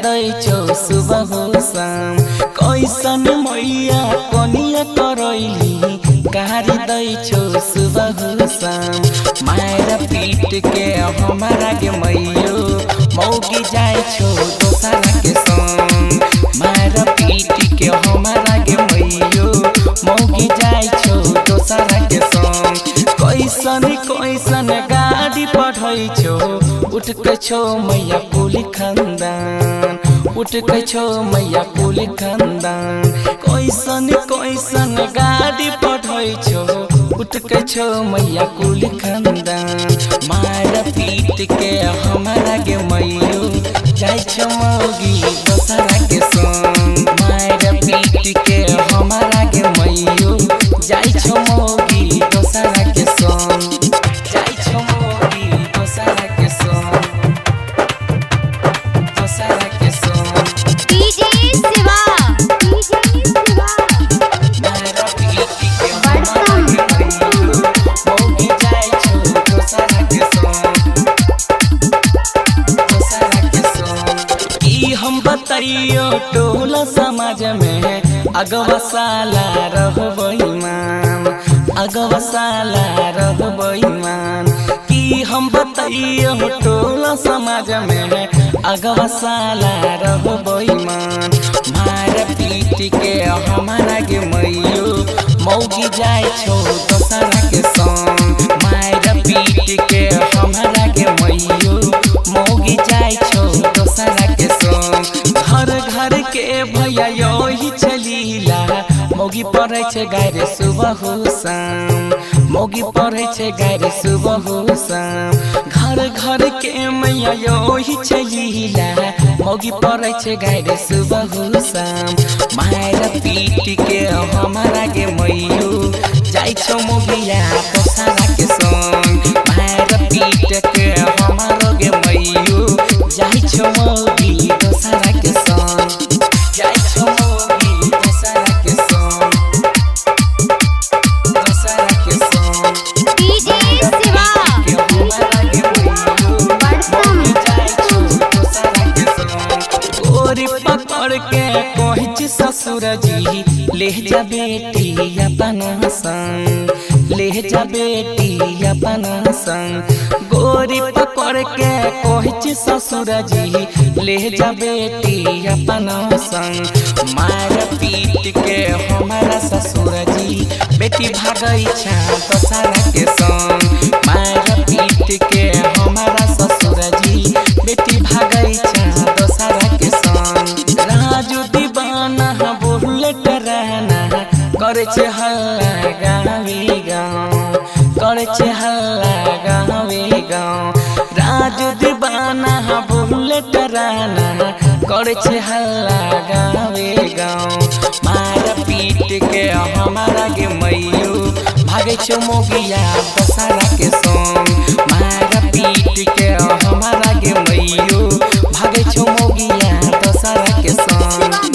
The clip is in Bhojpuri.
दै छौ सुबह हो शाम कैसन मैया कनिया करैली गारी दै छौ सुबह हो शाम मार पीट के हमारा के मैयो मौगी जाय छौ दोसरा के संग मार पीट के हमारा के मैयो मौगी जाय छौ दोसरा के संग कैसन कैसन गाड़ी पढ़ै छौ उठ के छौ मैया कुली खानदान उठ के छौ मैया कुली खानदान कैसन कैसन गाड़ी पढ़ै छौ उठ के छौ मैया कुली खानदान मार पीट के हमारा के मैयो जाय छौ मौगी दोसरा के संग मार पीट के हमारा के मैयो जाय छौ मौगी दोसरा के संग जाय छौ मौगी दोसरा के संग दोसरा के संग डीजे शिवा मार पीट के हमारा के मैयो मौगी जाय छौ दोसरा के संग दोसरा के संग की हम बताइयो टोला समाज में अगवा साला रहबै मान अगवा साला रहबै मान की हम बताइयो टोला समाज में अगवा साला रहबै मान मार पीट के हमारा के मैयो मौगी जाय छौ दोसरा के संग मार पीट के हमारा के मैयो मौगी जाय छौ दोसरा के संग घर घर के भैया यही चलीला मौगी पढ़ै छै गारे सुबह हो शाम मौगी पढ़ै छै गारे सुबह हो शाम घर घर के मैया यही चलीला मौगी पढ़ै छै गारे सुबह हो शाम मार पीट के हमारा के मैयो जाय छौ मौगिया दोसरा के संग मार पीट के हमारा के मैयो जाय छौ मौगी दोसरा के संग जाय छौ मौगी दोसरा के संग दोसरा के संग डीजे शिवा के हमारा के मैयो मौगी जाय छौ दोसरा के संग गोरी पकड़ के कहै छै ससुर जी ले जा बेटी अपन संग ले जा बेटी अपन संग गोरी पकड़ के कहै छै ससुर जी ले जा बेटी अपन संग मार पीट के हमारा ससुर जी बेटी भागै छै दोसरा के संग मार पीट के हमारा ससुर जी बेटी भागै छै दोसरा के संग राजू दीवाना बुलेट रहना करे छै हल्ला गावी गाँव करे छै हल्ला गावी गाँव राजू दीवाना बुलेट रहना करे छै हल्ला गावी गाँव मार पीट के हमारा के मैयो भागे छौ मौगिया दोसरा के संग मार पीट के हमारा के मैयो भागे छौ मौगिया दोसरा के संग।